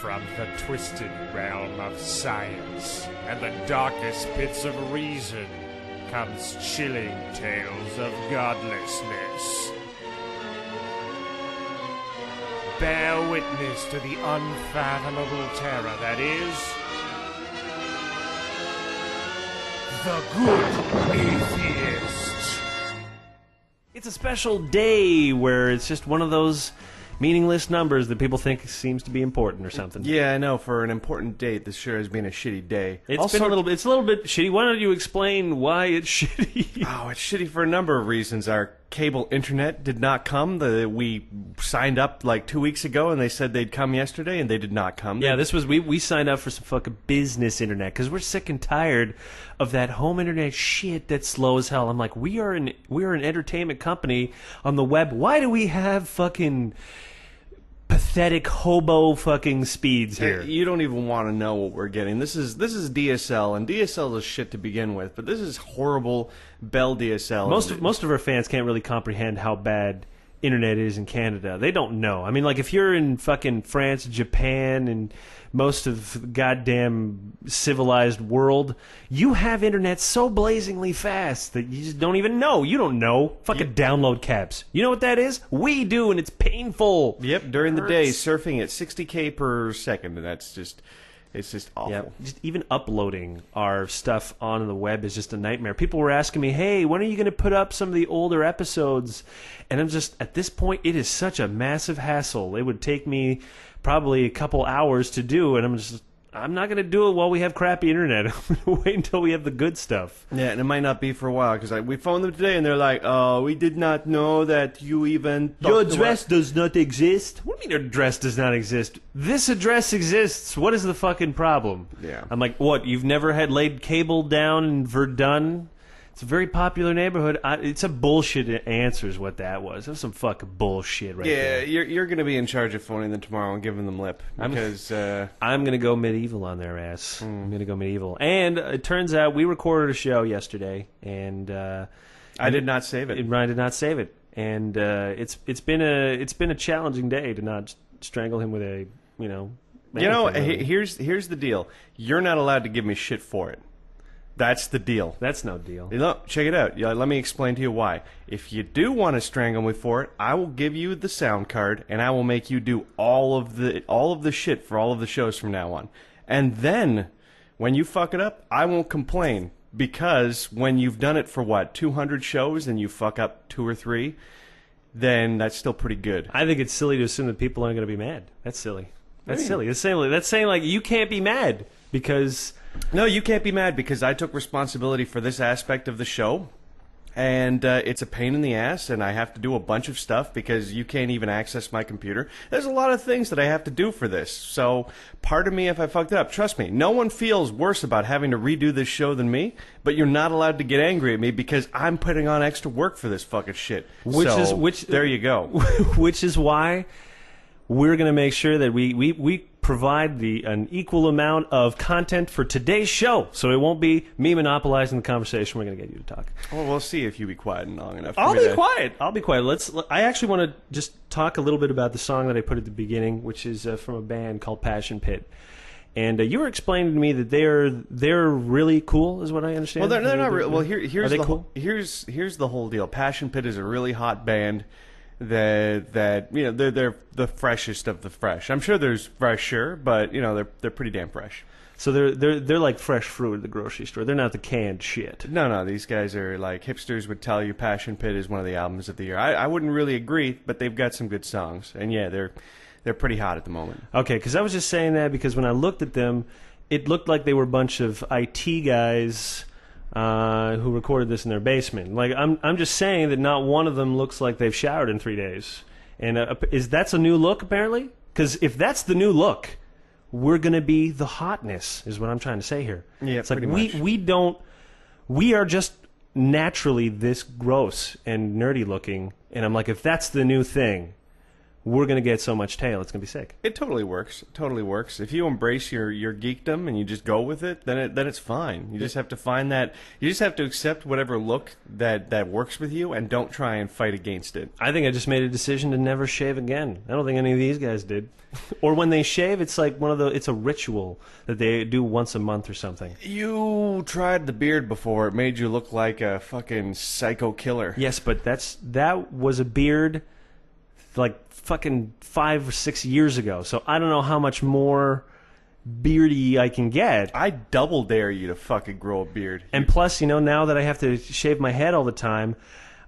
From the twisted realm of science and the darkest pits of reason comes chilling tales of godlessness. Bear witness to the unfathomable terror that is the Good Atheist. It's a special day where it's just one of those meaningless numbers that people think seems to be important or something. Yeah, I know. For an important date, this sure has been a shitty day. It's a little bit shitty. Why don't you explain why it's shitty? Oh, it's shitty for a number of reasons. Our cable internet did not come. We signed up like 2 weeks ago, and they said they'd come yesterday, and they did not come. Yeah, we signed up for some fucking business internet because we're sick and tired of that home internet shit that's slow as hell. I'm like, we are an entertainment company on the web. Why do we have fucking pathetic hobo fucking speeds here? You don't even want to know what we're getting. This is DSL, and DSL is shit to begin with, but this is horrible Bell DSL. Most of our fans can't really comprehend how bad internet is in Canada. They don't know. I mean, like, if you're in fucking France, Japan, and most of the goddamn civilized world, you have internet so blazingly fast that you just don't even know. You don't know. Fucking download caps. You know what that is? We do, and it's painful. Yep, during the day, surfing at 60K per second, and it's just awful. Yeah, just even uploading our stuff onto the web is just a nightmare. People were asking me, hey, when are you going to put up some of the older episodes? And I'm just, at this point, it is such a massive hassle. It would take me probably a couple hours to do, and I'm not going to do it while we have crappy internet. I'm going to wait until we have the good stuff. Yeah, and it might not be for a while, because we phoned them today, and they're like, oh, we did not know that you even... Your address does not exist? What do you mean your address does not exist? This address exists. What is the fucking problem? Yeah. I'm like, what, you've never had laid cable down in Verdun? It's a very popular neighborhood. It's a bullshit answer is what that was. That was some fucking bullshit right there. Yeah, you're going to be in charge of phoning them tomorrow and giving them lip. Because I'm going to go medieval on their ass. I'm going to go medieval. And it turns out we recorded a show yesterday, and I did not save it. Ryan did not save it. And it's been a challenging day to not strangle him with a, here's the deal. You're not allowed to give me shit for it. That's the deal. That's no deal. Look, check it out. Let me explain to you why. If you do want to strangle me for it, I will give you the sound card, and I will make you do all of the shit for all of the shows from now on. And then, when you fuck it up, I won't complain, because when you've done it for 200 shows, and you fuck up 2 or 3, then that's still pretty good. I think it's silly to assume that people aren't going to be mad. That's silly. That's silly. That's saying like you can't be mad because. No, you can't be mad because I took responsibility for this aspect of the show, and it's a pain in the ass, and I have to do a bunch of stuff because you can't even access my computer. There's a lot of things that I have to do for this, so pardon me if I fucked it up. Trust me, no one feels worse about having to redo this show than me, but you're not allowed to get angry at me because I'm putting on extra work for this fucking shit. There you go. Which is why we're going to make sure that we provide an equal amount of content for today's show, so it won't be me monopolizing the conversation. We're going to get you to talk. Well, we'll see if you be quiet long enough. I'll be quiet. I actually want to just talk a little bit about the song that I put at the beginning, which is from a band called Passion Pit. And you were explaining to me that they're really cool, is what I understand. Well, they're not real. Well, here's cool? Here's the whole deal. Passion Pit is a really hot band. They're the freshest of the fresh. I'm sure there's fresher, but they're pretty damn fresh. So they're like fresh fruit at the grocery store. They're not the canned shit. No, these guys are like hipsters would tell you. Passion Pit is one of the albums of the year. I wouldn't really agree, but they've got some good songs, and yeah, they're pretty hot at the moment. Okay, because I was just saying that because when I looked at them, it looked like they were a bunch of IT guys. Who recorded this in their basement. Like, I'm just saying that not one of them looks like they've showered in 3 days. And that's a new look, apparently? Because if that's the new look, we're going to be the hotness, is what I'm trying to say here. Yeah, it's like much. we are just naturally this gross and nerdy looking. And I'm like, if that's the new thing, we're going to get so much tail. It's going to be sick. It totally works. It totally works. If you embrace your geekdom and you just go with it, then it's fine. You just have to find that. You just have to accept whatever look that works with you, and don't try and fight against it. I think I just made a decision to never shave again. I don't think any of these guys did. Or when they shave, it's like it's a ritual that they do once a month or something. You tried the beard before. It made you look like a fucking psycho killer. Yes, but that was a beard like fucking 5 or 6 years ago. So I don't know how much more beardy I can get. I double dare you to fucking grow a beard. And plus, now that I have to shave my head all the time,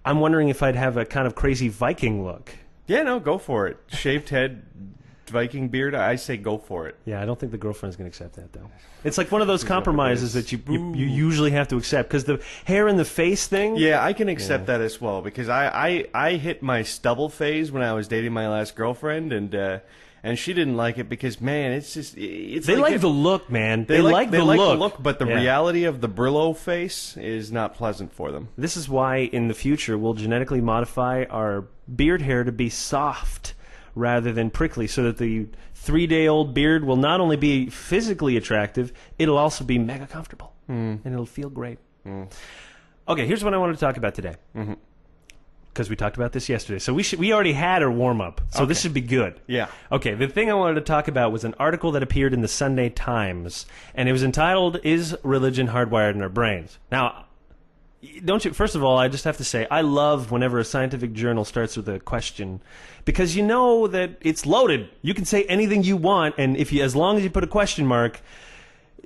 I'm wondering if I'd have a kind of crazy Viking look. Yeah, no, go for it. Shaved head, Viking beard, I say go for it. Yeah, I don't think the girlfriend's going to accept that, though. It's like one of those compromises that you usually have to accept, because the hair in the face thing... Yeah, I can accept that as well, because I hit my stubble phase when I was dating my last girlfriend, and she didn't like it because, man, it's just... They like the look, man. They like the look. But the reality of the Brillo face is not pleasant for them. This is why, in the future, we'll genetically modify our beard hair to be soft rather than prickly, so that the 3-day-old beard will not only be physically attractive, it'll also be mega comfortable. And it'll feel great. Okay, here's what I wanted to talk about today. Because we talked about this yesterday. So we already had our warm-up, so this should be good. Yeah. Okay, the thing I wanted to talk about was an article that appeared in the Sunday Times, and it was entitled, "Is Religion Hardwired in Our Brains?" Now, don't you? First of all, I just have to say, I love whenever a scientific journal starts with a question, because you know that it's loaded. You can say anything you want, and as long as you put a question mark,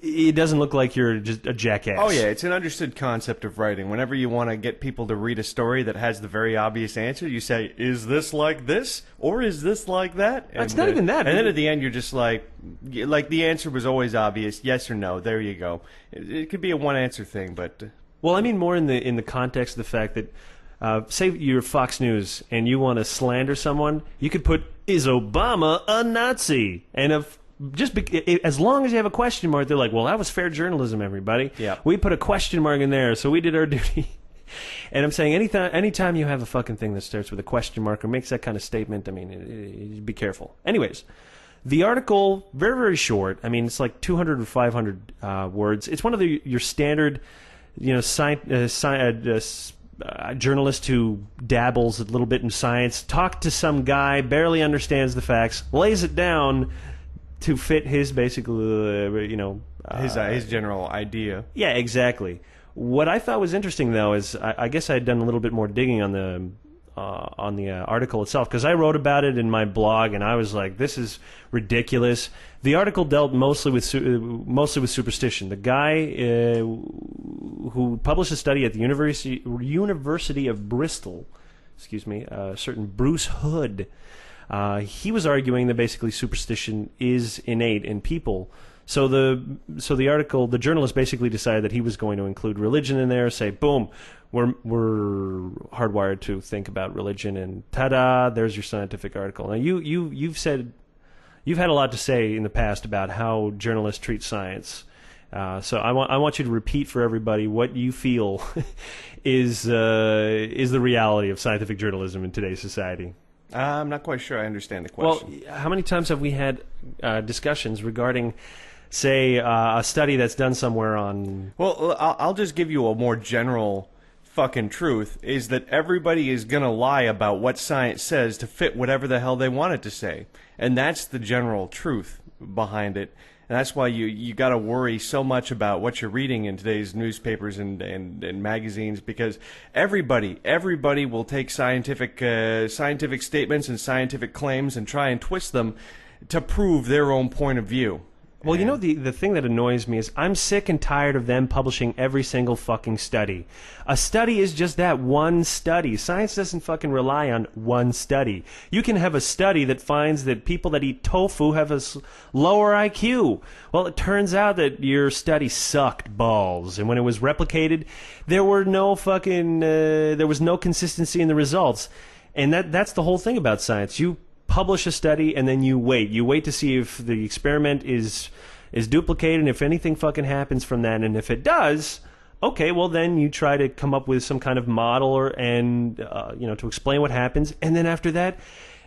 it doesn't look like you're just a jackass. Oh yeah, it's an understood concept of writing. Whenever you want to get people to read a story that has the very obvious answer, you say, "Is this like this, or is this like that?" It's not even that. And then at the end, you're just like the answer was always obvious, yes or no. There you go. It could be a one-answer thing, but. Well, I mean more in the context of the fact that, say you're Fox News and you want to slander someone, you could put, "Is Obama a Nazi?" And as long as you have a question mark, they're like, "Well, that was fair journalism, everybody. Yeah. We put a question mark in there, so we did our duty." And I'm saying anytime you have a fucking thing that starts with a question mark or makes that kind of statement, I mean, be careful. Anyways, the article, very, very short. I mean, it's like 200 or 500 words. It's one of your standard... journalist who dabbles a little bit in science, talked to some guy, barely understands the facts, lays it down to fit his basically, his general idea. Yeah, exactly. What I thought was interesting, though, is I guess I had done a little bit more digging on the article itself, because I wrote about it in my blog, and I was like, this is ridiculous. The article dealt mostly with superstition. The guy who published a study at the University of Bristol, certain Bruce Hood, he was arguing that basically superstition is innate in people. So the article, the journalist basically decided that he was going to include religion in there, say, boom, we're hardwired to think about religion, and ta-da, there's your scientific article. Now you've had a lot to say in the past about how journalists treat science. So I want you to repeat for everybody what you feel is the reality of scientific journalism in today's society. I'm not quite sure I understand the question. Well, how many times have we had discussions regarding, say, a study that's done somewhere on... Well, I'll just give you a more general fucking truth, is that everybody is going to lie about what science says to fit whatever the hell they want it to say. And that's the general truth behind it. And that's why you got to worry so much about what you're reading in today's newspapers and magazines, because everybody will take scientific statements and scientific claims and try and twist them to prove their own point of view. Well, you know, the thing that annoys me is I'm sick and tired of them publishing every single fucking study. A study is just that, one study. Science doesn't fucking rely on one study. You can have a study that finds that people that eat tofu have a lower IQ. Well, it turns out that your study sucked balls, and when it was replicated, there was no consistency in the results. And that's the whole thing about science. You publish a study, and then you wait to see if the experiment is duplicated, and if anything fucking happens from that. And if it does, okay, well then you try to come up with some kind of model to explain what happens. And then after that,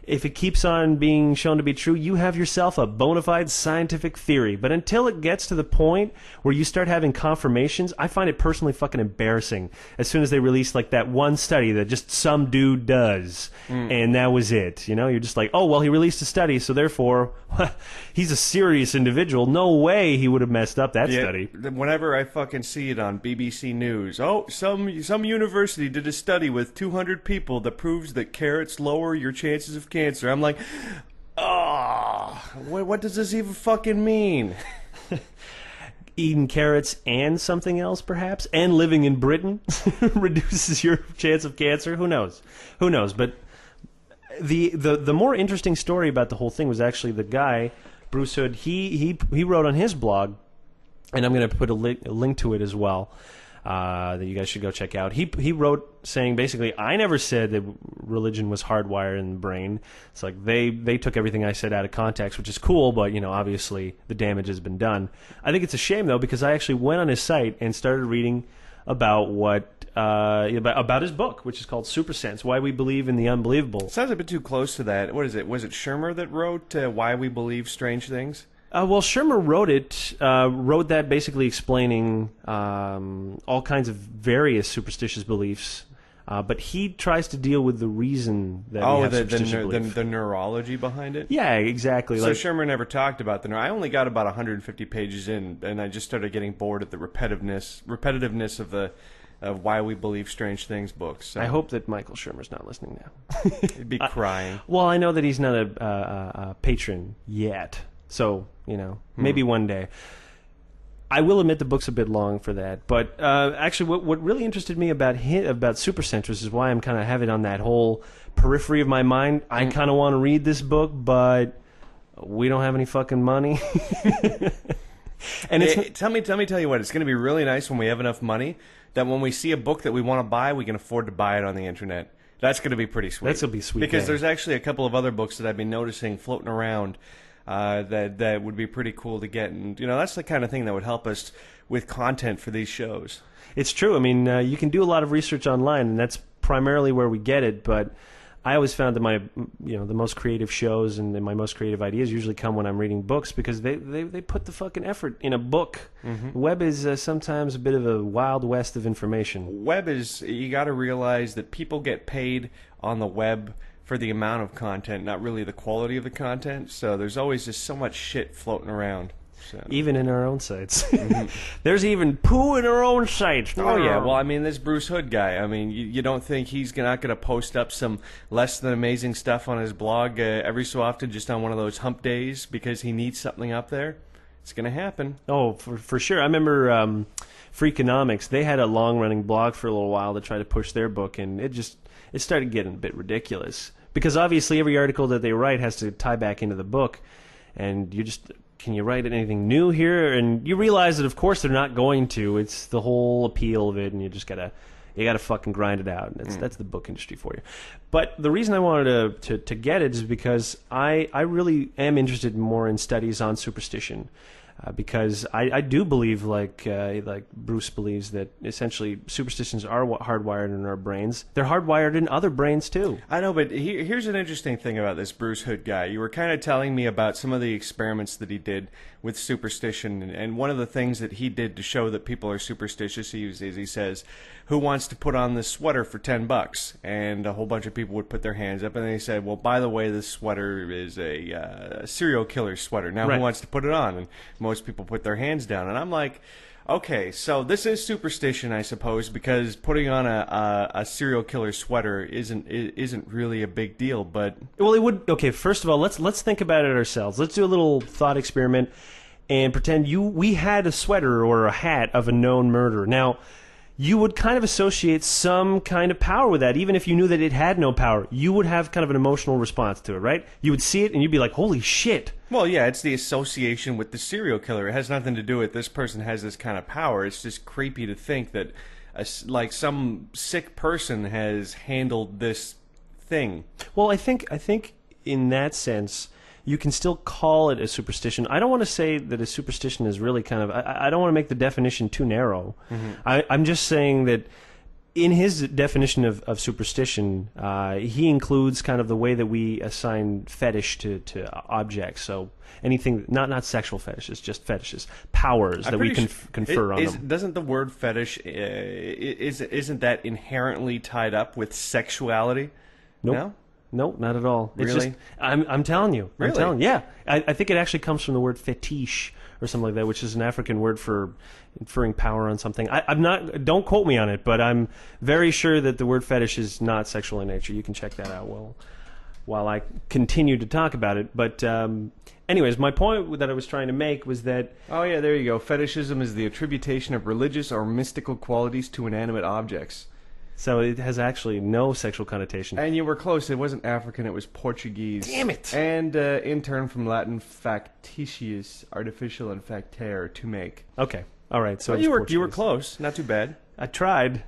if it keeps on being shown to be true, you have yourself a bona fide scientific theory. But until it gets to the point where you start having confirmations, I find it personally fucking embarrassing. As soon as they release like that one study that just some dude does, and that was it. You know, you're just like, oh, well, he released a study, so therefore, he's a serious individual. No way he would have messed up that study. Whenever I fucking see it on BBC News, oh, some university did a study with 200 people that proves that carrots lower your chances of cancer. I'm like, oh, what does this even fucking mean? Eating carrots and something else, perhaps, and living in Britain reduces your chance of cancer. Who knows? But the more interesting story about the whole thing was actually the guy, Bruce Hood. He wrote on his blog, and I'm going to put a link to it as well, that you guys should go check out. He wrote saying basically, I never said that religion was hardwired in the brain. It's like they took everything I said out of context, which is cool, but you know, obviously the damage has been done. I think it's a shame though, because I actually went on his site and started reading about about his book, which is called Supersense: Why We Believe in the Unbelievable. Sounds a bit too close to that. What is it? Was it Shermer that wrote Why We Believe Strange Things? Well, Shermer wrote that basically explaining all kinds of various superstitious beliefs, but he tries to deal with the reason that we have superstitious belief. The neurology behind it? Yeah, exactly. So Shermer never talked about the I only got about 150 pages in, and I just started getting bored at the repetitiveness of Why We Believe Strange Things books. So. I hope that Michael Shermer's not listening now. He'd be crying. Well, I know that he's not a patron yet. So, you know, maybe one day. I will admit the book's a bit long for that. But actually, what really interested me about Supercentrist is why I'm kind of have it on that whole periphery of my mind. I kind of want to read this book, but we don't have any fucking money. And tell you what, it's going to be really nice when we have enough money that when we see a book that we want to buy, we can afford to buy it on the internet. That's going to be pretty sweet. That's going to be sweet. Because there's actually a couple of other books that I've been noticing floating around that would be pretty cool to get. And, you know, that's the kind of thing that would help us with content for these shows. It's true. I mean, you can do a lot of research online, and that's primarily where we get it. But I always found that the most creative shows and my most creative ideas usually come when I'm reading books, because they put the fucking effort in a book. The web is sometimes a bit of a wild west of information. Web is, you got to realize that people get paid on the web for the amount of content, not really the quality of the content. So there's always just so much shit floating around. So. Even in our own sites. There's even poo in our own sites. Oh, yeah. Well, I mean, this Bruce Hood guy, I mean, you don't think he's not going to post up some less than amazing stuff on his blog every so often just on one of those hump days because he needs something up there? It's going to happen. Oh, for sure. I remember Freakonomics. They had a long-running blog for a little while to try to push their book, and it started getting a bit ridiculous. Because obviously every article that they write has to tie back into the book, and can you write anything new here? And you realize that of course they're not going to. It's the whole appeal of it, and you just gotta fucking grind it out. And that's the book industry for you. But the reason I wanted to get it is because I really am interested more in studies on superstition. Because I do believe, like Bruce believes, that essentially superstitions are hardwired in our brains. They're hardwired in other brains too. I know, but here's an interesting thing about this Bruce Hood guy. You were kind of telling me about some of the experiments that he did with superstition, and one of the things that he did to show that people are superstitious is he says, "Who wants to put on this sweater for $10?" And a whole bunch of people would put their hands up, and they said, "Well, by the way, this sweater is a serial killer sweater. Now, Who wants to put it on?" And most people put their hands down, and I'm like, okay, so this is superstition, I suppose, because putting on a serial killer sweater isn't really a big deal. But well, it would. Okay, first of all, let's think about it ourselves. Let's do a little thought experiment and pretend we had a sweater or a hat of a known murderer. Now, you would kind of associate some kind of power with that, even if you knew that it had no power. You would have kind of an emotional response to it, right? You would see it and you'd be like, holy shit. Well, yeah, it's the association with the serial killer. It has nothing to do with this person has this kind of power. It's just creepy to think that like some sick person has handled this thing. Well, I think in that sense, you can still call it a superstition. I don't want to say that a superstition is really kind of... I don't want to make the definition too narrow. I'm just saying that in his definition of superstition, he includes kind of the way that we assign fetish to objects. So anything, not sexual fetishes, just fetishes, powers that we can confer on them. Doesn't the word fetish, isn't that inherently tied up with sexuality? Nope. No? No, not at all. It's Really? just, I'm telling you. Really? I'm telling you. Yeah. I think it actually comes from the word fetiche or something like that, which is an African word for inferring power on something. I'm not, don't quote me on it, but I'm very sure that the word fetish is not sexual in nature. You can check that out while I continue to talk about it. But anyways, my point that I was trying to make was that... Oh, yeah, there you go. Fetishism is the attribution of religious or mystical qualities to inanimate objects. So it has actually no sexual connotation. And you were close. It wasn't African. It was Portuguese. Damn it! And in turn from Latin, factitious, artificial, and factere, to make. Okay. All right. So Well, it's you were Portuguese. close. Not too bad. I tried.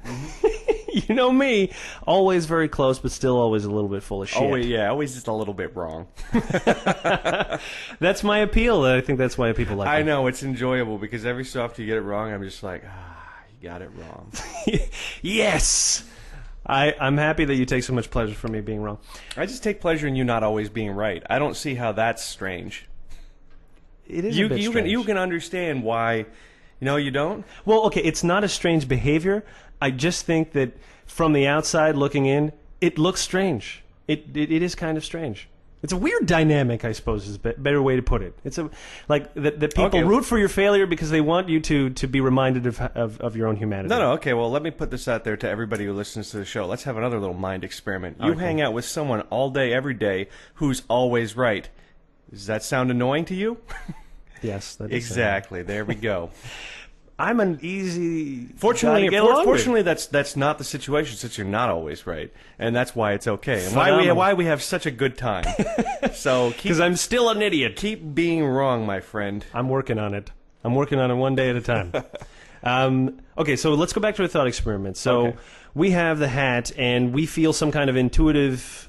You know me. Always very close, but still always a little bit full of shit. Always just a little bit wrong. That's my appeal. I think that's why people like I me. know, it's enjoyable because every so often you get it wrong, I'm just like, you got it wrong. Yes! I'm happy that you take so much pleasure from me being wrong. I just take pleasure in you not always being right. I don't see how that's strange. It is a bit strange. You can understand why. No, you don't? Well, okay, it's not a strange behavior. I just think that from the outside looking in, it looks strange. It is kind of strange. It's a weird dynamic, I suppose, is a better way to put it. It's like that people Okay. root for your failure because they want you to be reminded of your own humanity. No, okay, well, let me put this out there to everybody who listens to the show. Let's have another little mind experiment. You hang out with someone all day, every day, who's always right. Does that sound annoying to you? Yes, that is Exactly. There we go. I'm an easy Fortunately, guy to get along with. fortunately, that's not the situation, since you're not always right, and that's why it's okay, and Phenomenal. why we have such a good time. So Because I'm still an idiot. keep being wrong, my friend. I'm working on it. I'm working on it one day at a time. Okay, so let's go back to a thought experiment. So Okay. we have the hat, and we feel some kind of intuitive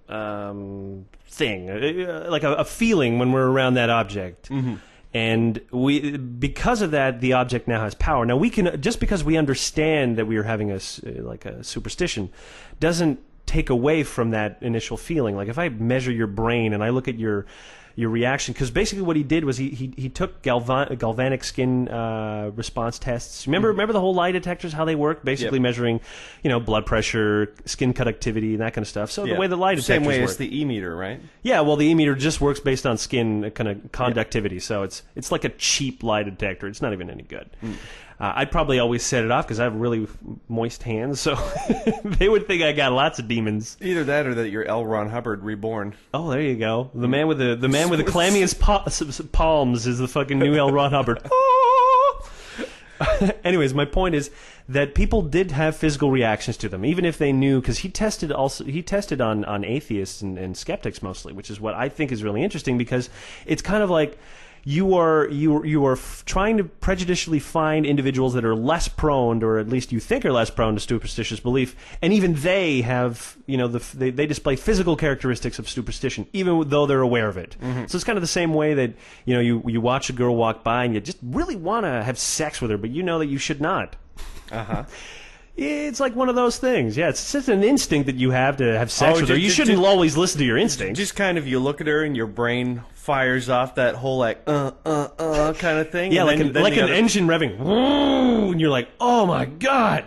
thing, like a feeling when we're around that object. Mm-hmm. And because of that, the object now has power. Now we can, just because we understand that we are having a superstition, doesn't take away from that initial feeling. Like if I measure your brain and I look at your reaction, because basically what he did was he took galvanic skin response tests. Remember the whole lie detectors, how they work, basically Yep. measuring blood pressure, skin conductivity, and that kind of stuff. So the way the lie detectors Same way work. as the e-meter, right? Yeah, well, the e-meter just works based on skin kind of conductivity, so it's like a cheap lie detector. It's not even any good. I'd probably always set it off because I have really moist hands, so they would think I got lots of demons. Either that or that you're L. Ron Hubbard reborn. Oh, there you go. The man with the clammiest palms is the fucking new L. Ron Hubbard. Anyways, my point is that people did have physical reactions to them, even if they knew, because he tested on atheists and skeptics mostly, which is what I think is really interesting, because it's kind of like you are trying to prejudicially find individuals that are less prone, or at least you think are less prone to superstitious belief, and even they have, they display physical characteristics of superstition, even though they're aware of it. Mm-hmm. So it's kind of the same way that you watch a girl walk by and you just really want to have sex with her, but you know that you should not. Uh-huh. It's like one of those things. Yeah, it's just an instinct that you have to have sex with her. You shouldn't always listen to your instincts. Just kind of, you look at her and your brain fires off that whole kind of thing. Yeah, and like then an engine revving. And you're like, oh my God.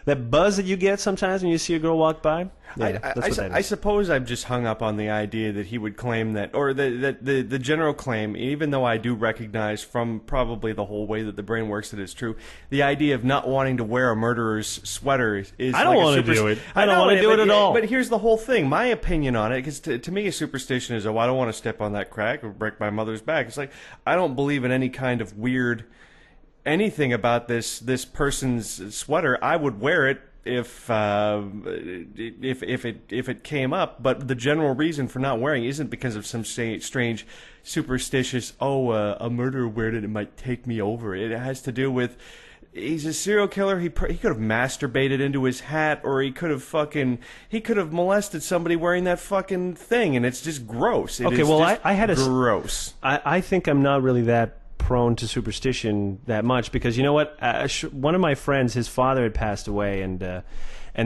That buzz that you get sometimes when you see a girl walk by? Yeah, that's what that is. I suppose I've just hung up on the idea that he would claim that, or the general claim, even though I do recognize from probably the whole way that the brain works that it's true, the idea of not wanting to wear a murderer's sweater is I don't want to do it. I don't want to do it at all. But here's the whole thing. My opinion on it, because to me a superstition is, I don't want to step on that crack or break my mother's back. It's like, I don't believe in any kind of weird anything about this person's sweater. I would wear it if it came up, but the general reason for not wearing it isn't because of some strange superstitious a murderer wearing it might take me over. It has to do with, he's a serial killer. He could have masturbated into his hat, or he could have molested somebody wearing that fucking thing, and it's just gross. I had gross. I think I'm not really that prone to superstition that much because you know what? One of my friends, his father had passed away, and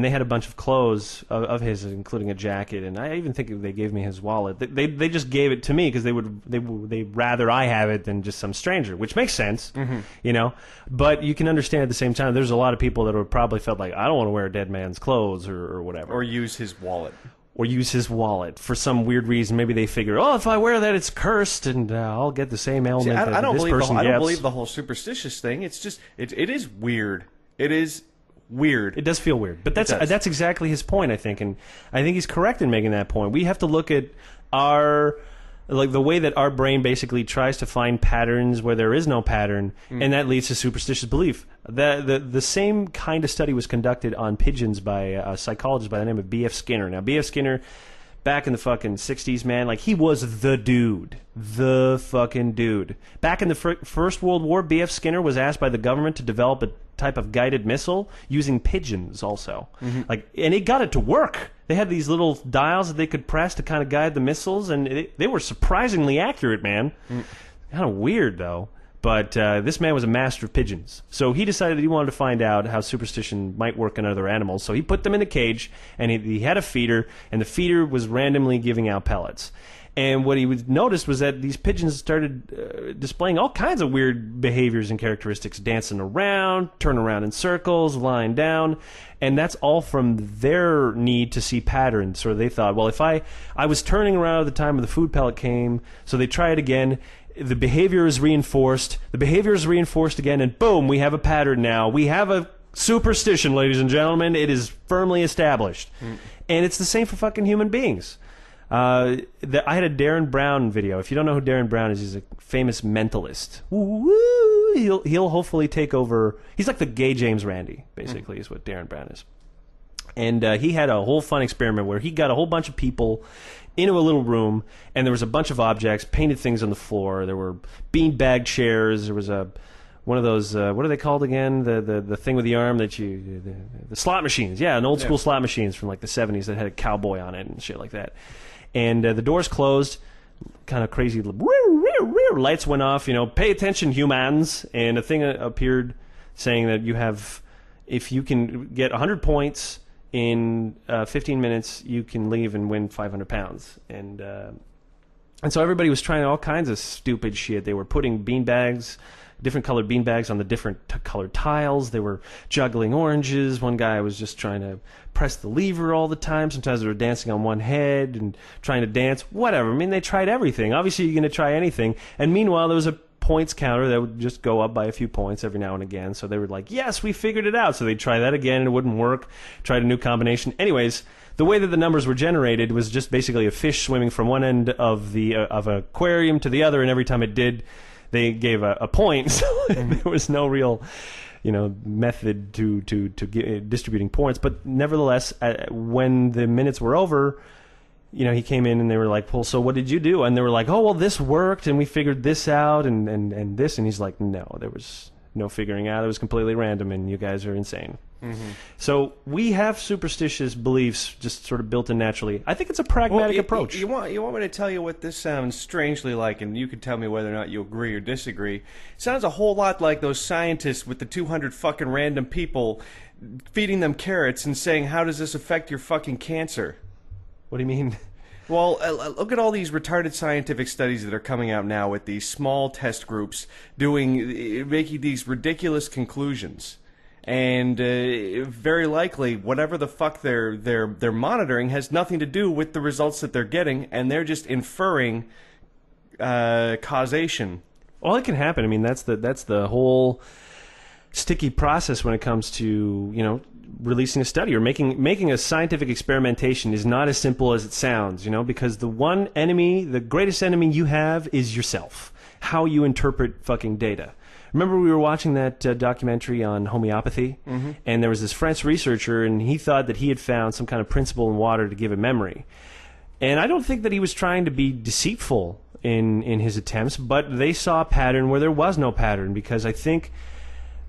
they had a bunch of clothes of his, including a jacket, and I even think they gave me his wallet. They just gave it to me because they'd rather I have it than just some stranger, which makes sense, you know. But you can understand at the same time, there's a lot of people that would probably felt like I don't want to wear a dead man's clothes or whatever, or use his wallet. Or use his wallet for some weird reason. Maybe they figure, oh, if I wear that, it's cursed, and I'll get the same ailment that this person gets. I don't believe the whole superstitious thing. It's just it is weird. It is weird. It does feel weird, but that's exactly his point, I think, and I think he's correct in making that point. We have to look at the way that our brain basically tries to find patterns where there is no pattern, and that leads to superstitious belief. The same kind of study was conducted on pigeons by a psychologist by the name of B.F. Skinner. Now, B.F. Skinner, back in the fucking 60s, man, like, he was the dude. The fucking dude. Back in the First World War, B.F. Skinner was asked by the government to develop a type of guided missile using pigeons also. And he got it to work. They had these little dials that they could press to kind of guide the missiles, and they were surprisingly accurate, man. Kind of weird, though. But this man was a master of pigeons. So he decided that he wanted to find out how superstition might work in other animals. So he put them in a cage, and he had a feeder, and the feeder was randomly giving out pellets. And what he noticed was that these pigeons started displaying all kinds of weird behaviors and characteristics, dancing around, turning around in circles, lying down. And that's all from their need to see patterns. So they thought, well, if I was turning around at the time when the food pellet came, so they try it again. The behavior is reinforced. The behavior is reinforced again, and boom, we have a pattern now. We have a superstition, ladies and gentlemen. It is firmly established. And it's the same for fucking human beings. I had a Darren Brown video. If you don't know who Darren Brown is, he's a famous mentalist. Woo! He'll hopefully take over. He's like the gay James Randi, basically, is what Darren Brown is. And he had a whole fun experiment where he got a whole bunch of people into a little room, and there was a bunch of objects, painted things on the floor. There were beanbag chairs. There was one of those, what are they called again? The thing with the arm that the slot machines. Yeah, an old school slot machines from like the 70s that had a cowboy on it and shit like that. And the doors closed, kind of crazy. Lights went off, you know, pay attention, humans. And a thing appeared saying that if you can get 100 points in 15 minutes, you can leave and win 500 pounds. And so everybody was trying all kinds of stupid shit. They were putting different colored beanbags on the different colored tiles. They were juggling oranges. One guy was just trying to press the lever all the time. Sometimes they were dancing on one head and trying to dance. Whatever. I mean, they tried everything. Obviously, you're going to try anything. And meanwhile, there was a points counter that would just go up by a few points every now and again. So they were like, yes, we figured it out. So they'd try that again, and it wouldn't work. Tried a new combination. Anyways, the way that the numbers were generated was just basically a fish swimming from one end of the of an aquarium to the other, and every time it did, they gave a point. So there was no real, method to distributing points. But nevertheless, when the minutes were over, he came in and they were like, well, so what did you do? And they were like, oh, well, this worked and we figured this out and this. And he's like, no, there was no figuring out. It was completely random and you guys are insane. Mm-hmm. So we have superstitious beliefs just sort of built in naturally. I think it's a pragmatic approach. You want me to tell you what this sounds strangely like, and you can tell me whether or not you agree or disagree. It sounds a whole lot like those scientists with the 200 fucking random people feeding them carrots and saying, how does this affect your fucking cancer? What do you mean? Well, look at all these retarded scientific studies that are coming out now with these small test groups making these ridiculous conclusions. And very likely, whatever the fuck they're monitoring has nothing to do with the results that they're getting, and they're just inferring causation. All that can happen. I mean, that's the whole sticky process when it comes to releasing a study or making a scientific experimentation is not as simple as it sounds. Because the greatest enemy you have is yourself. How you interpret fucking data. Remember we were watching that documentary on homeopathy? Mm-hmm. And there was this French researcher, and he thought that he had found some kind of principle in water to give a memory. And I don't think that he was trying to be deceitful in his attempts, but they saw a pattern where there was no pattern, because I think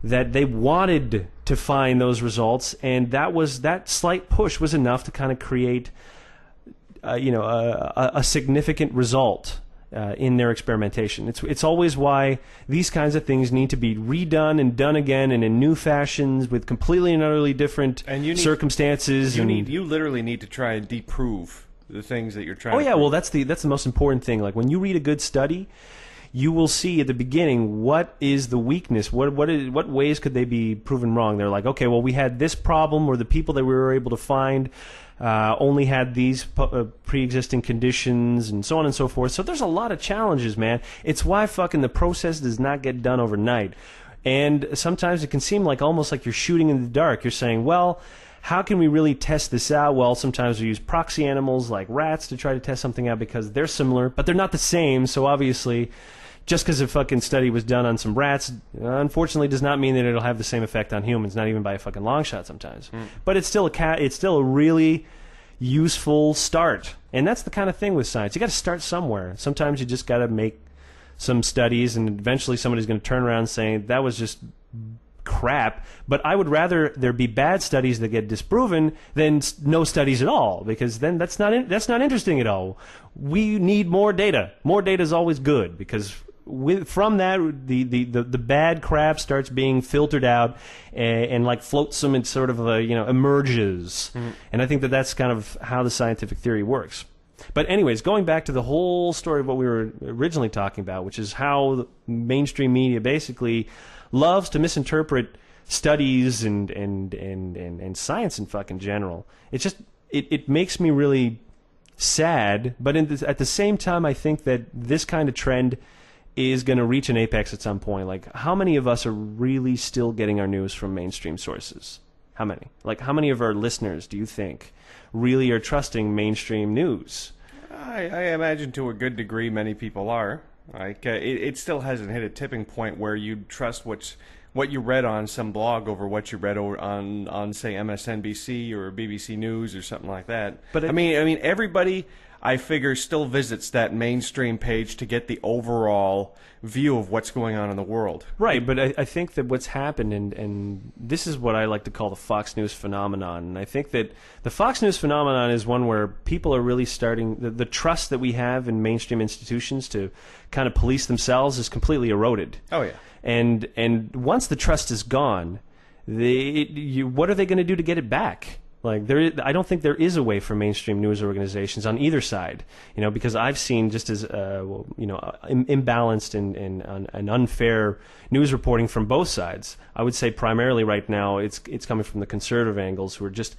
that they wanted to find those results, and that slight push was enough to kind of create a significant result. in their experimentation. It's always why these kinds of things need to be redone and done again and in new fashions with completely and utterly different circumstances. You literally need to try and disprove the things that you're trying to prove. Well, that's the most important thing. Like when you read a good study, you will see at the beginning what is the weakness, what ways could they be proven wrong. They're like, okay, well, we had this problem, or the people that we were able to find only had these pre-existing conditions, and so on and so forth. So there's a lot of challenges, man. It's why fucking the process does not get done overnight. And sometimes it can seem like almost like you're shooting in the dark. You're saying, well, how can we really test this out? Well, sometimes we use proxy animals like rats to try to test something out because they're similar, but they're not the same. So obviously, just because a fucking study was done on some rats, unfortunately, does not mean that it'll have the same effect on humans. Not even by a fucking long shot sometimes. But it's still a really useful start, and that's the kind of thing with science. You got to start somewhere. Sometimes you just got to make some studies, and eventually somebody's going to turn around saying that was just crap. But I would rather there be bad studies that get disproven than no studies at all, because then that's not interesting at all. We need more data. More data is always good, because from that the bad crap starts being filtered out and like flotsam and sort of emerges. And I think that's kind of how the scientific theory works. But anyways, going back to the whole story of what we were originally talking about, which is how the mainstream media basically loves to misinterpret studies and science in fucking general. It's just it makes me really sad, but at the same time, I think that this kind of trend is going to reach an apex at some point. Like, how many of us are really still getting our news from mainstream sources? How many? Like, how many of our listeners do you think really are trusting mainstream news? I imagine to a good degree many people are. Like, it still hasn't hit a tipping point where you trust what you read on some blog over what you read on say MSNBC or BBC News or something like that. But I mean everybody, I figure, still visits that mainstream page to get the overall view of what's going on in the world. Right, but I think that what's happened, and this is what I like to call the Fox News phenomenon, and I think that the Fox News phenomenon is one where people are really starting, the trust that we have in mainstream institutions to kind of police themselves is completely eroded. Oh, yeah. And once the trust is gone, what are they going to do to get it back? Like, I don't think there is a way for mainstream news organizations on either side, because I've seen just as imbalanced and unfair news reporting from both sides. I would say primarily right now it's coming from the conservative angles, who are just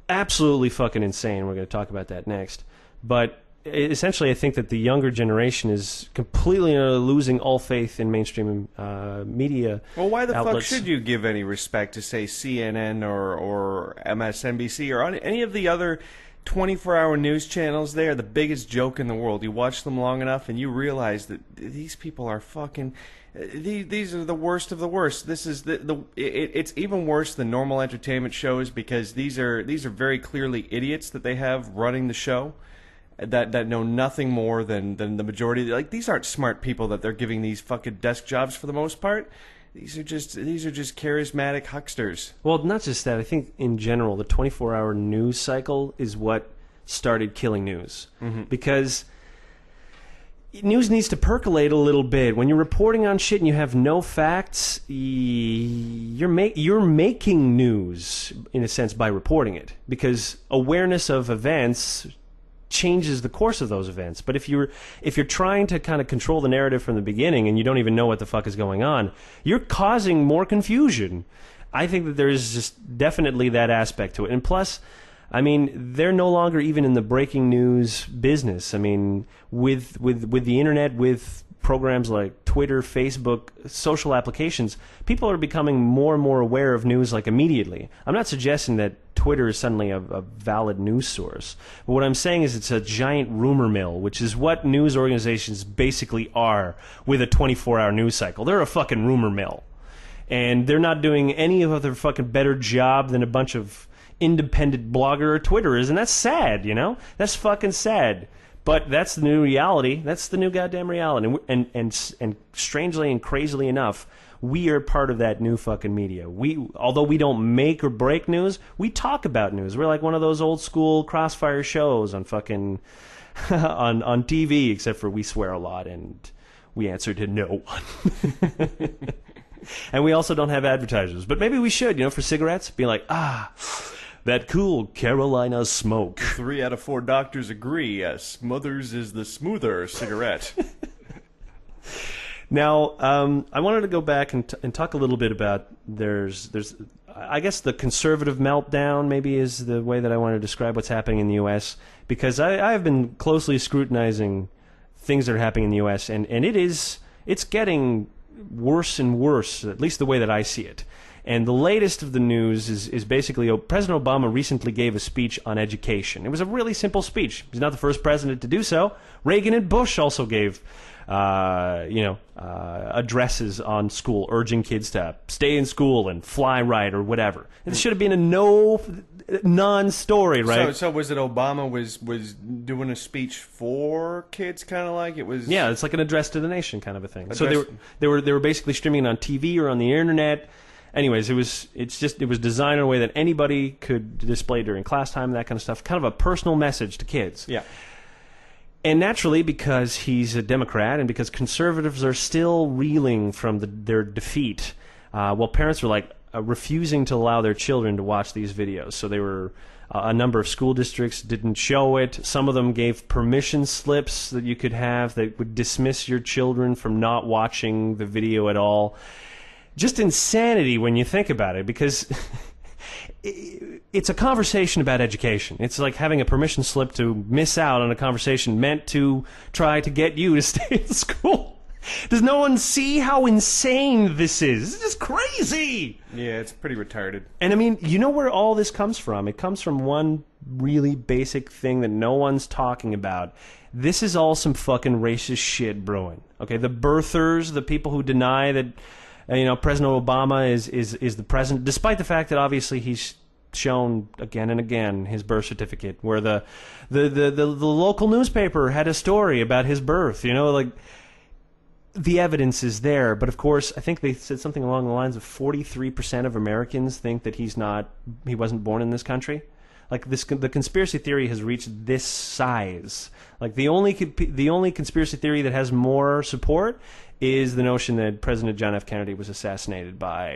absolutely fucking insane. We're going to talk about that next, but essentially, I think that the younger generation is completely losing all faith in mainstream media. Well, why the outlets. fuck should you give any respect to, say, CNN or MSNBC or any of the other 24-hour news channels? They are the biggest joke in the world. You watch them long enough, and you realize that these people are fucking. These are the worst of the worst. This is it's even worse than normal entertainment shows, because these are very clearly idiots that they have running the show. That know nothing more than the majority. Like, these aren't smart people that they're giving these fucking desk jobs for the most part. These are just charismatic hucksters. Well, not just that. I think in general, the 24-hour news cycle is what started killing news. Because news needs to percolate a little bit. When you're reporting on shit and you have no facts, you're making news in a sense by reporting it, because awareness of events changes the course of those events. But if you're trying to kind of control the narrative from the beginning and you don't even know what the fuck is going on, you're causing more confusion. I think that there is just definitely that aspect to it. And plus, I mean, they're no longer even in the breaking news business. I mean, with the internet, with programs like Twitter, Facebook, social applications, people are becoming more and more aware of news like immediately. I'm not suggesting that Twitter is suddenly a valid news source. But what I'm saying is it's a giant rumor mill, which is what news organizations basically are with a 24-hour news cycle. They're a fucking rumor mill. And they're not doing any other fucking better job than a bunch of independent blogger or Twitterers, and that's sad, That's fucking sad. But that's the new reality. That's the new goddamn reality. And strangely and crazily enough, we are part of that new fucking media. Although we don't make or break news, we talk about news. We're like one of those old school Crossfire shows on fucking on TV, except for we swear a lot and we answer to no one. And we also don't have advertisers. But maybe we should, for cigarettes. Be like, that cool Carolina smoke. 3 out of 4 doctors agree. Smothers is the smoother cigarette. Now, I wanted to go back and talk a little bit about there's I guess the conservative meltdown maybe is the way that I want to describe what's happening in the U.S. because I have been closely scrutinizing things that are happening in the U.S. and it's getting worse and worse, at least the way that I see it. And the latest of the news is basically President Obama recently gave a speech on education. It was a really simple speech. He's not the first president to do so. Reagan and Bush also gave addresses on school, urging kids to stay in school and fly right or whatever. It should have been a non-story, right? So was it Obama was doing a speech for kids, kind of like it was? Yeah, it's like an address to the nation kind of a thing. So they were basically streaming it on TV or on the internet. Anyways, it was designed in a way that anybody could display during class time, that kind of stuff. Kind of a personal message to kids. Yeah. And naturally, because he's a Democrat and because conservatives are still reeling from their defeat, parents were refusing to allow their children to watch these videos. So they were a number of school districts didn't show it. Some of them gave permission slips that you could have that would dismiss your children from not watching the video at all. Just insanity when you think about it, because it's a conversation about education. It's like having a permission slip to miss out on a conversation meant to try to get you to stay in school. Does no one see how insane this is? This is crazy! Yeah, it's pretty retarded. And I mean, you know where all this comes from? It comes from one really basic thing that no one's talking about. This is all some fucking racist shit brewing. Okay, the birthers, the people who deny that President Obama is the president, despite the fact that obviously he's shown again and again his birth certificate, where the local newspaper had a story about his birth. The evidence is there, but of course, I think they said something along the lines of 43% of Americans think that he wasn't born in this country. The conspiracy theory has reached this size. The only conspiracy theory that has more support is the notion that President John F. Kennedy was assassinated by,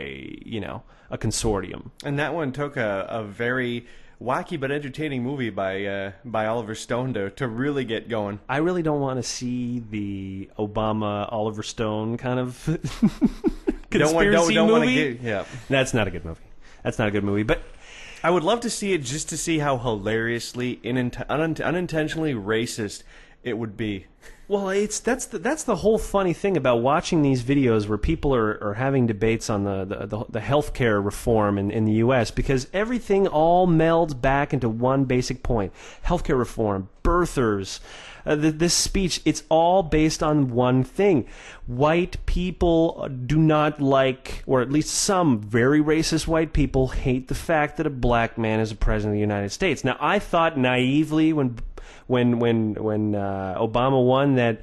a consortium. And that one took a very wacky but entertaining movie by Oliver Stone to really get going. I really don't want to see the Obama Oliver Stone kind of conspiracy movie. That's not a good movie. But I would love to see it just to see how hilariously unintentionally racist it would be. Well, that's the whole funny thing about watching these videos where people are having debates on the healthcare reform in the U.S. because everything all melds back into one basic point: healthcare reform, birthers. This speech, it's all based on one thing. White people do not like, or at least some very racist white people hate the fact that a black man is a president of the United States. Now, I thought naively when Obama won that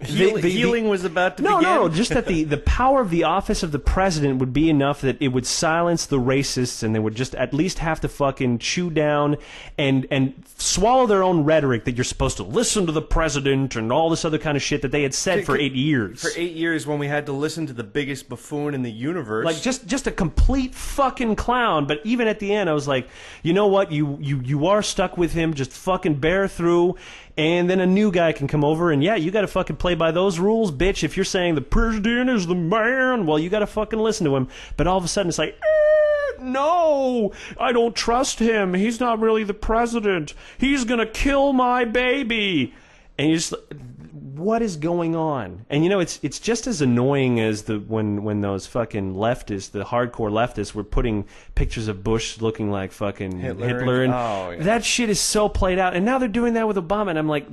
healing was about to begin. No, just that the power of the office of the president would be enough that it would silence the racists, and they would just at least have to fucking chew down and swallow their own rhetoric that you're supposed to listen to the president and all this other kind of shit that they had said for 8 years. For 8 years, when we had to listen to the biggest buffoon in the universe, just a complete fucking clown. But even at the end, I was like, you know what, you are stuck with him. Just fucking bear through. And then a new guy can come over and, you got to fucking play by those rules, bitch. If you're saying the president is the man, well, you got to fucking listen to him. But all of a sudden, it's like, no, I don't trust him. He's not really the president. He's going to kill my baby. And you just, what is going on? And it's just as annoying as when those fucking leftists, the hardcore leftists, were putting pictures of Bush looking like fucking Hitler and that shit is so played out. And now they're doing that with Obama, and I'm like,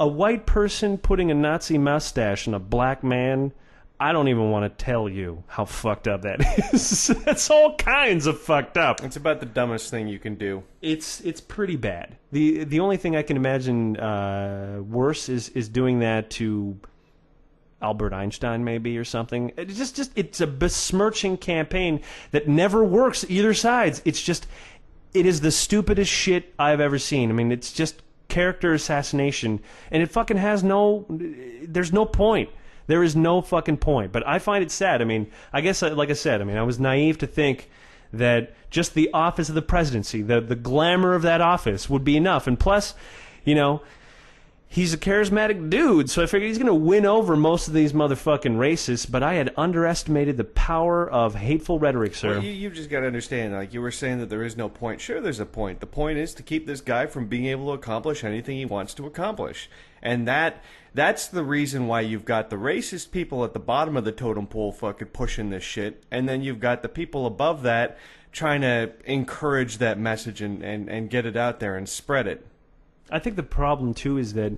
a white person putting a Nazi mustache on a black man, I don't even want to tell you how fucked up that is. That's all kinds of fucked up. It's about the dumbest thing you can do. It's pretty bad. The only thing I can imagine worse is doing that to Albert Einstein, maybe, or something. It's a besmirching campaign that never works either sides. It is the stupidest shit I've ever seen. I mean, it's just character assassination, and it fucking has no... There's no point. There is no fucking point. But I find it sad. I mean, I guess, like I said, I mean, I was naive to think that just the office of the presidency, the glamour of that office would be enough. And plus, you know, he's a charismatic dude, so I figured he's going to win over most of these motherfucking racists, but I had underestimated the power of hateful rhetoric, sir. Well, you've just got to understand, like you were saying that there is no point. Sure, there's a point. The point is to keep this guy from being able to accomplish anything he wants to accomplish. And that's the reason why you've got the racist people at the bottom of the totem pole fucking pushing this shit, and then you've got the people above that trying to encourage that message and get it out there and spread it. I think the problem, too, is that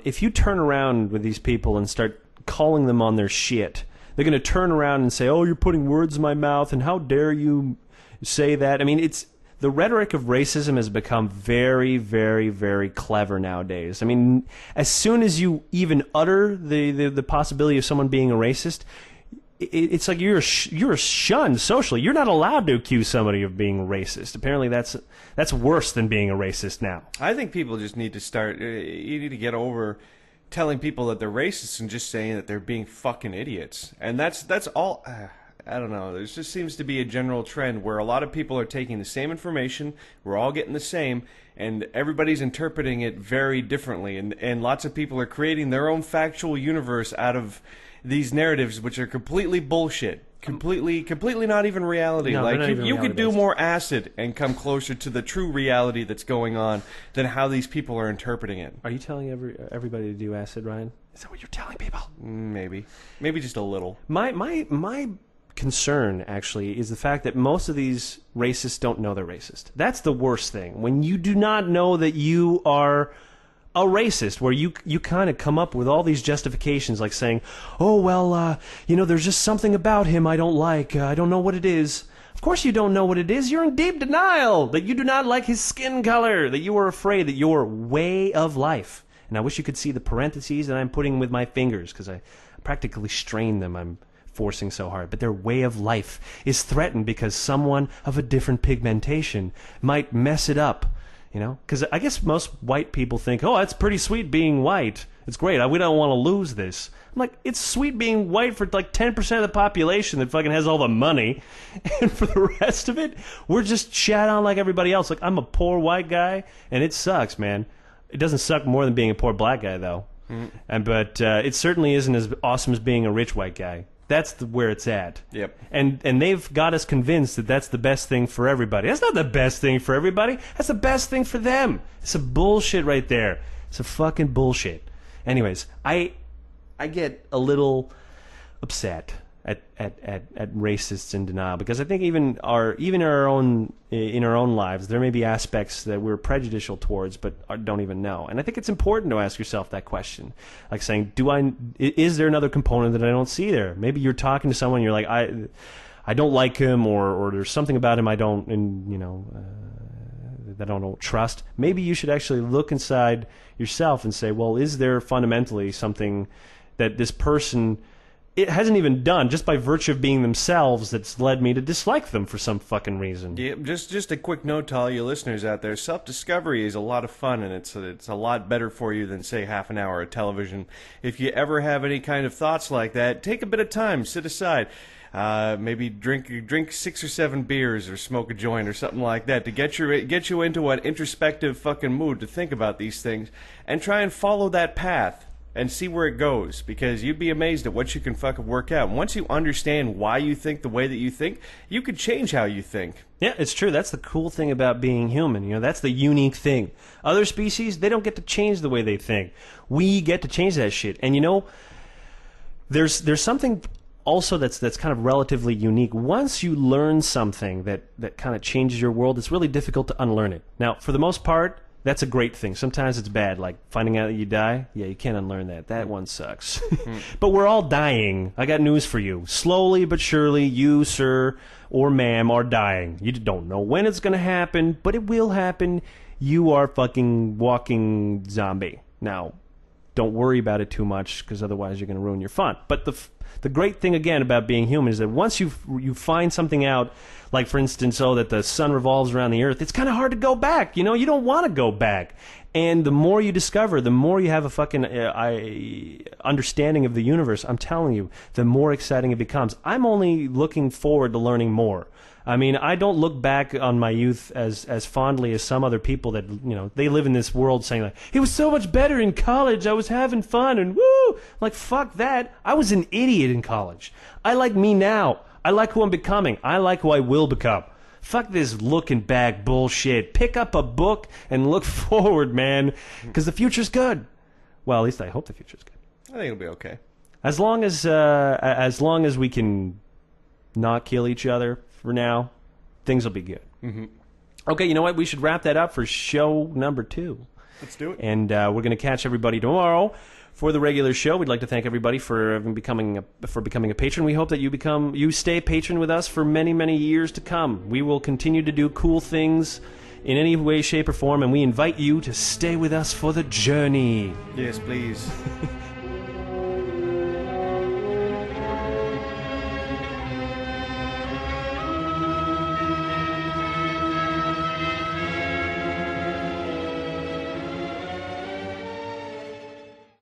if you turn around with these people and start calling them on their shit, they're going to turn around and say, oh, you're putting words in my mouth, and how dare you say that? I mean, the rhetoric of racism has become very, very, very clever nowadays. I mean, as soon as you even utter the possibility of someone being a racist, it's like you're shunned socially. You're not allowed to accuse somebody of being racist. Apparently, that's worse than being a racist now. I think people just need to start. You need to get over telling people that they're racist and just saying that they're being fucking idiots. And that's all. I don't know. There just seems to be a general trend where a lot of people are taking the same information. We're all getting the same, and everybody's interpreting it very differently. And lots of people are creating their own factual universe out of these narratives, which are completely bullshit, completely not even reality. No, like you could do reality-based. more acid and come closer to the true reality that's going on than how these people are interpreting it. Are you telling everybody to do acid, Ryan? Is that what you're telling people? Maybe just a little. My concern actually is the fact that most of these racists don't know they're racist. That's the worst thing. When you do not know that you are a racist, where you kind of come up with all these justifications, like saying, oh, well, there's just something about him I don't like. I don't know what it is. Of course you don't know what it is. You're in deep denial that you do not like his skin color, that you are afraid that your way of life. And I wish you could see the parentheses that I'm putting with my fingers, because I practically strain them. I'm forcing so hard. But their way of life is threatened because someone of a different pigmentation might mess it up. You know, because I guess most white people think, oh, it's pretty sweet being white. It's great. We don't want to lose this. I'm like, it's sweet being white for like 10% of the population that fucking has all the money. And for the rest of it, we're just shat on like everybody else. Like, I'm a poor white guy, and it sucks, man. It doesn't suck more than being a poor black guy, though. But it certainly isn't as awesome as being a rich white guy. That's where it's at. Yep. And they've got us convinced that that's the best thing for everybody. That's not the best thing for everybody. That's the best thing for them. It's a bullshit right there. It's a fucking bullshit. Anyways, I get a little upset at racists in denial, because I think even in our own lives there may be aspects that we're prejudicial towards but don't even know. And I think it's important to ask yourself that question, like saying, is there another component that I don't see there? Maybe you're talking to someone, you're like, I don't like him, or there's something about him I don't, that I don't trust. Maybe you should actually look inside yourself and say, well, is there fundamentally something that this person it hasn't even done, just by virtue of being themselves, that's led me to dislike them for some fucking reason. Yeah, just a quick note to all you listeners out there. Self-discovery is a lot of fun, and it's a lot better for you than, say, half an hour of television. If you ever have any kind of thoughts like that, take a bit of time, sit aside. Maybe drink 6 or 7 beers or smoke a joint or something like that to get you into an introspective fucking mood to think about these things, and try and follow that path and see where it goes, because you'd be amazed at what you can fucking work out. And once you understand why you think the way that you think, you could change how you think. Yeah, it's true. That's the cool thing about being human. That's the unique thing. Other species, they don't get to change the way they think. We get to change that shit. And there's something also that's kind of relatively unique. Once you learn something that kind of changes your world, it's really difficult to unlearn it. Now, for the most part, that's a great thing. Sometimes it's bad, like finding out that you die. Yeah, you can't unlearn that. That one sucks. But we're all dying. I got news for you. Slowly but surely, you, sir, or ma'am, are dying. You don't know when it's going to happen, but it will happen. You are fucking walking zombie. Now, don't worry about it too much, because otherwise you're going to ruin your fun. But the great thing, again, about being human is that once you find something out, like, for instance, that the sun revolves around the earth, it's kind of hard to go back. You don't want to go back. And the more you discover, the more you have a fucking understanding of the universe, I'm telling you, the more exciting it becomes. I'm only looking forward to learning more. I mean, I don't look back on my youth as fondly as some other people that, you know, they live in this world saying, like, it was so much better in college, I was having fun, and woo! Like, fuck that. I was an idiot in college. I like me now. I like who I'm becoming. I like who I will become. Fuck this looking back bullshit. Pick up a book and look forward, man, because the future's good. Well, at least I hope the future's good. I think it'll be okay. As long as we can not kill each other for now, things will be good. Mm-hmm. Okay, you know what? We should wrap that up for show number 2. Let's do it. And we're going to catch everybody tomorrow for the regular show. We'd like to thank everybody for becoming a patron. We hope that you stay a patron with us for many, many years to come. We will continue to do cool things in any way, shape, or form, and we invite you to stay with us for the journey. Yes, please.